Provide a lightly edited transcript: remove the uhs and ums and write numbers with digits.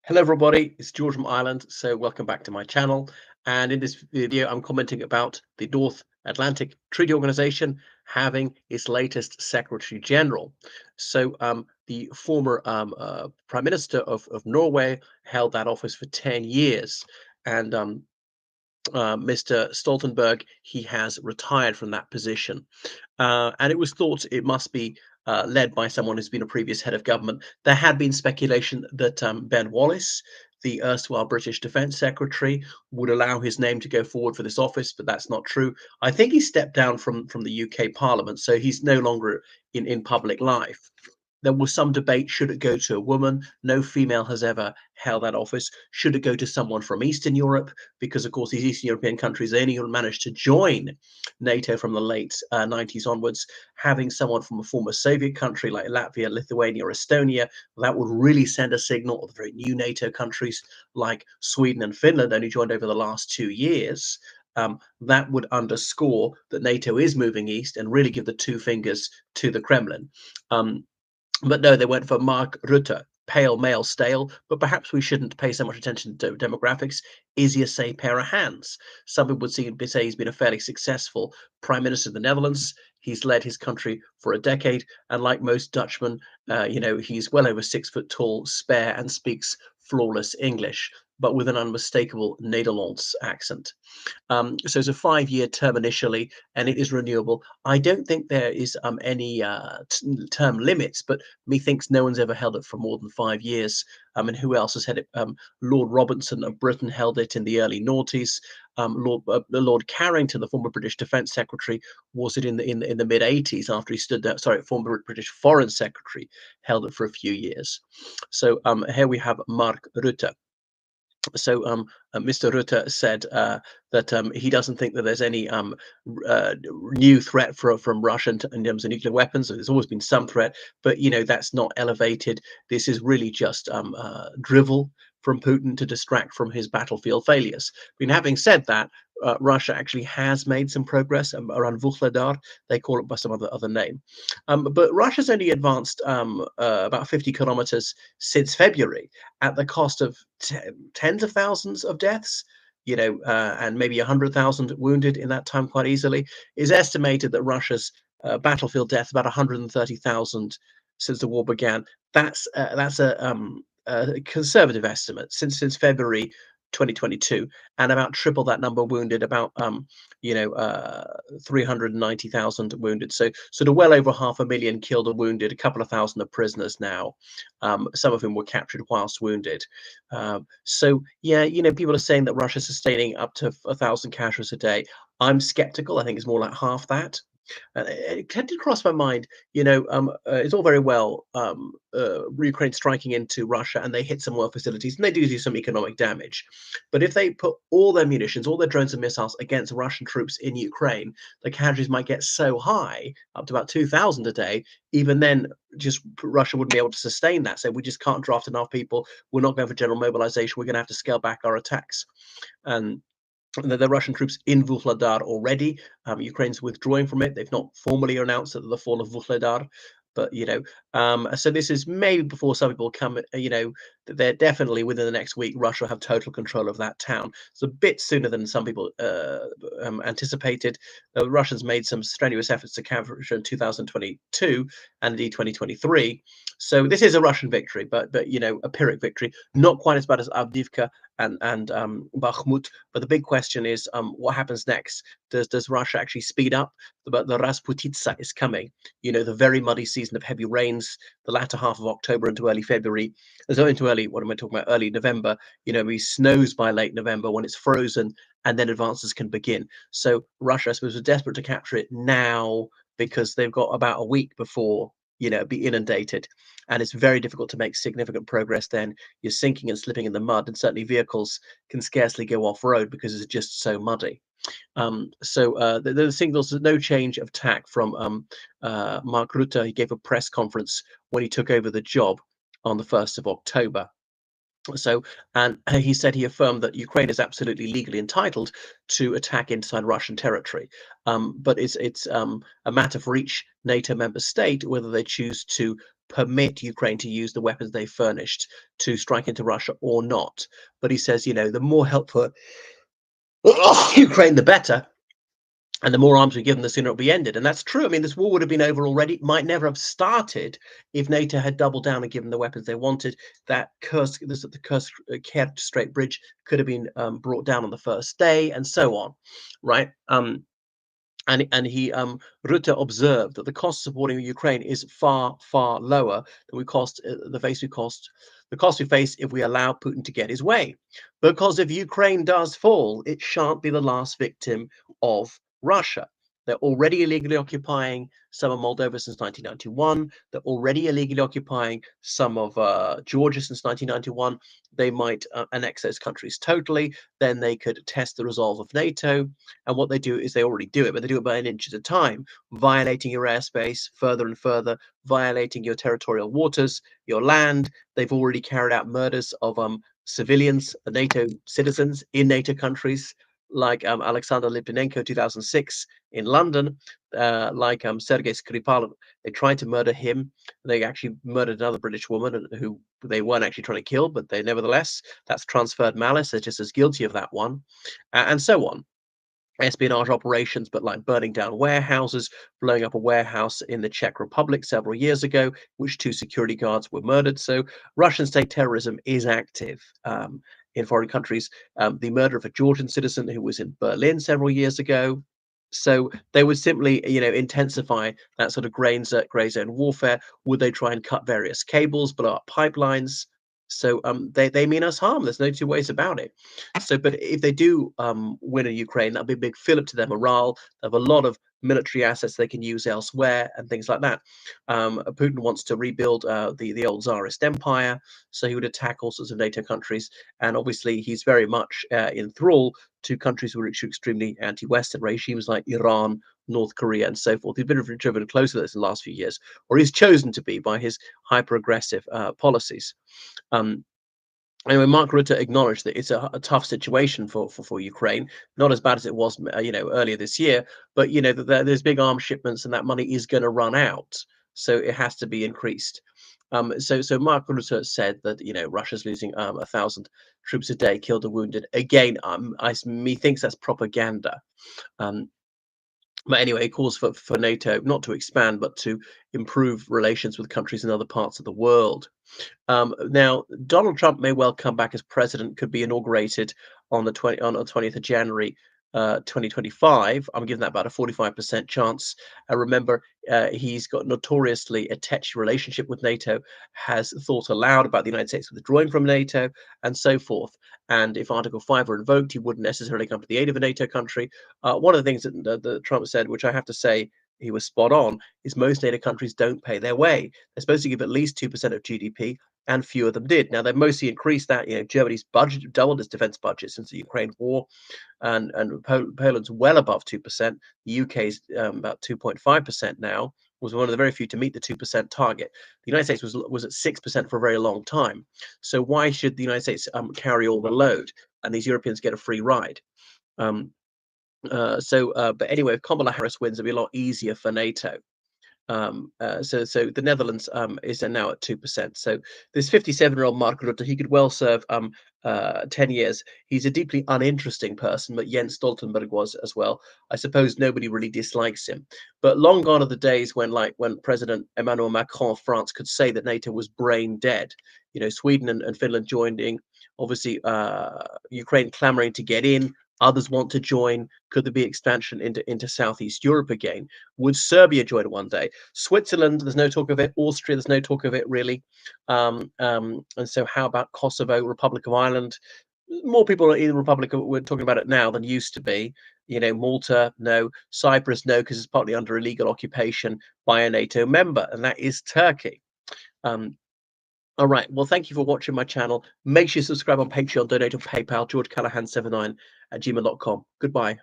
Hello everybody, it's George from Ireland, so welcome back to my channel. And in this video, I'm commenting about the North Atlantic Treaty Organization having its latest Secretary General. So the former Prime Minister of Norway held that office for 10 years. And Mr. Stoltenberg, he has retired from that position. And it was thought it must be led by someone who's been a previous head of government. There had been speculation that Ben Wallace, the erstwhile British Defence Secretary, would allow his name to go forward for this office, but that's not true. I think he stepped down from the UK Parliament, so he's no longer in public life. There was some debate, should it go to a woman? No female has ever held that office. Should it go to someone from Eastern Europe? Because, of course, these Eastern European countries, they only managed to join NATO from the late 90s onwards. Having someone from a former Soviet country like Latvia, Lithuania, or Estonia, that would really send a signal. The very new NATO countries like Sweden and Finland only joined over the last 2 years. That would underscore that NATO is moving east and really give the two fingers to the Kremlin. But no, they went for Mark Rutte, pale, male, stale. But perhaps we shouldn't pay so much attention to demographics. Is he a safe pair of hands? Some people would say he's been a fairly successful prime minister of the Netherlands. He's led his country for a decade, and like most Dutchmen, he's well over 6 foot tall, spare, and speaks flawless English, but with an unmistakable Nederlands accent. So it's a 5-year term initially, and it is renewable. I don't think there is any term limits, but methinks no one's ever held it for more than 5 years. And who else has had it? Lord Robinson of Britain held it in the early noughties. Lord Carrington, the former British Defence Secretary, was it in the mid 80s after he stood there. Sorry, former British Foreign Secretary held it for a few years. So here we have Mark Rutte. So Mr. Rutte said that he doesn't think that there's any new threat from Russia in terms of nuclear weapons. There's always been some threat, but that's not elevated. This is really just drivel from Putin to distract from his battlefield failures. I mean, having said that, Russia actually has made some progress around Vuhledar. They call it by some other name. But Russia's only advanced about 50 kilometers since February at the cost of tens of thousands of deaths, and maybe 100,000 wounded in that time quite easily. Is estimated that Russia's battlefield deaths about 130,000 since the war began. That's a conservative estimate since February 2022, and about triple that number wounded, about 390,000 wounded. So sort of well over 500,000 killed or wounded, a couple of thousand of prisoners now, some of whom were captured whilst wounded. So yeah, people are saying that Russia's sustaining up to 1,000 casualties a day. I'm skeptical. I think it's more like half that. It tended to cross my mind, it's all very well Ukraine striking into Russia and they hit some oil facilities and they do some economic damage. But if they put all their munitions, all their drones and missiles against Russian troops in Ukraine, the casualties might get so high, up to about 2,000 a day. Even then, just Russia wouldn't be able to sustain that. So we just can't draft enough people. We're not going for general mobilization. We're going to have to scale back our attacks. And the Russian troops in Vuhledar already. Ukraine's withdrawing from it. They've not formally announced that the fall of Vuhledar, but so this is maybe before some people come. That they're definitely within the next week. Russia will have total control of that town. It's a bit sooner than some people anticipated. The Russians made some strenuous efforts to capture in 2022 and indeed 2023. So this is a Russian victory, but a Pyrrhic victory, not quite as bad as Avdiivka and Bakhmut. But the big question is, what happens next? Does Russia actually speed up? But the Rasputitsa is coming. The very muddy season of heavy rains, the latter half of October into early February, what am I talking about? Early November. It snows by late November when it's frozen, and then advances can begin. So Russia, I suppose, was desperate to capture it now because they've got about a week before be inundated, and it's very difficult to make significant progress. Then you're sinking and slipping in the mud, and certainly vehicles can scarcely go off road because it's just so muddy. So the signals, there's no change of tack from Mark Rutte. He gave a press conference when he took over the job on the 1st of October. So, and he said he affirmed that Ukraine is absolutely legally entitled to attack inside Russian territory, but it's a matter for each NATO member state whether they choose to permit Ukraine to use the weapons they furnished to strike into Russia or not. But he says, the more help for Ukraine, the better. And the more arms we give them, the sooner it'll be ended. And that's true. I mean, this war would have been over already. It might never have started if NATO had doubled down and given the weapons they wanted. That the Kerch Strait Bridge could have been brought down on the first day, and so on, right? And Rutte observed that the cost of supporting Ukraine is far, far lower than the cost we face if we allow Putin to get his way. Because if Ukraine does fall, it shan't be the last victim of Russia. They're already illegally occupying some of Moldova since 1991. They're already illegally occupying some of Georgia since 1991. They might annex those countries totally. Then they could test the resolve of NATO. And what they do is they already do it, but they do it by an inch at a time, violating your airspace further and further, violating your territorial waters, your land. They've already carried out murders of civilians, NATO citizens in NATO countries, like Alexander Litvinenko 2006 in London, like Sergei Skripal. They tried to murder him. They actually murdered another British woman who they weren't actually trying to kill, but they nevertheless, that's transferred malice. They're just as guilty of that one, and so on. Espionage operations, but like burning down warehouses, blowing up a warehouse in the Czech Republic several years ago, which 2 security guards were murdered. So Russian state terrorism is active in foreign countries. The murder of a Georgian citizen who was in Berlin several years ago. So they would simply, intensify that sort of gray zone warfare. Would they try and cut various cables, blow up pipelines? So they mean us harm. There's no two ways about it. So, but if they do win in Ukraine, that'll be a big fillip to their morale. They have a lot of military assets they can use elsewhere and things like that. Putin wants to rebuild the old Tsarist empire, so he would attack all sorts of NATO countries. And obviously, he's very much in thrall to countries which are extremely anti-Western regimes like Iran, North Korea, and so forth. He's been driven close to this in the last few years, or he's chosen to be by his hyper-aggressive policies. Anyway, Mark Rutte acknowledged that it's a tough situation for Ukraine, not as bad as it was, earlier this year, but that there's big arms shipments and that money is going to run out, so it has to be increased. So Mark Rutte said that Russia's losing 1,000 troops a day, killed or wounded. Again, methinks that's propaganda. But anyway, it calls for NATO not to expand, but to improve relations with countries in other parts of the world. Now, Donald Trump may well come back as president, could be inaugurated on the 20th of January, 2025. I'm giving that about a 45% chance. Remember, he's got notoriously a tetchy relationship with NATO, has thought aloud about the United States withdrawing from NATO, and so forth. And if Article 5 were invoked, he wouldn't necessarily come to the aid of a NATO country. One of the things that Trump said, which I have to say he was spot on, is most NATO countries don't pay their way. They're supposed to give at least 2% of GDP, and few of them did. Now, they've mostly increased that. Germany's budget doubled its defense budget since the Ukraine war, and Poland's well above 2%. The UK's about 2.5% now. Was one of the very few to meet the 2% target. The United States was at 6% for a very long time. So why should the United States carry all the load and these Europeans get a free ride? But anyway, if Kamala Harris wins, it'll be a lot easier for NATO. So the Netherlands is now at 2%. So this 57-year-old Mark Rutte, he could well serve 10 years. He's a deeply uninteresting person, but Jens Stoltenberg was as well. I suppose nobody really dislikes him. But long gone are the days when President Emmanuel Macron of France could say that NATO was brain dead. Sweden and Finland joining, obviously Ukraine clamoring to get in. Others want to join. Could there be expansion into Southeast Europe again? Would Serbia join one day? Switzerland, there's no talk of it. Austria, there's no talk of it really. And so how about Kosovo, Republic of Ireland? More people in the Republic we're talking about it now than used to be. Malta, no. Cyprus, no, because it's partly under illegal occupation by a NATO member, and that is Turkey. All right. Well, thank you for watching my channel. Make sure you subscribe on Patreon, donate on PayPal, georgecallahan79 @gmail.com. Goodbye.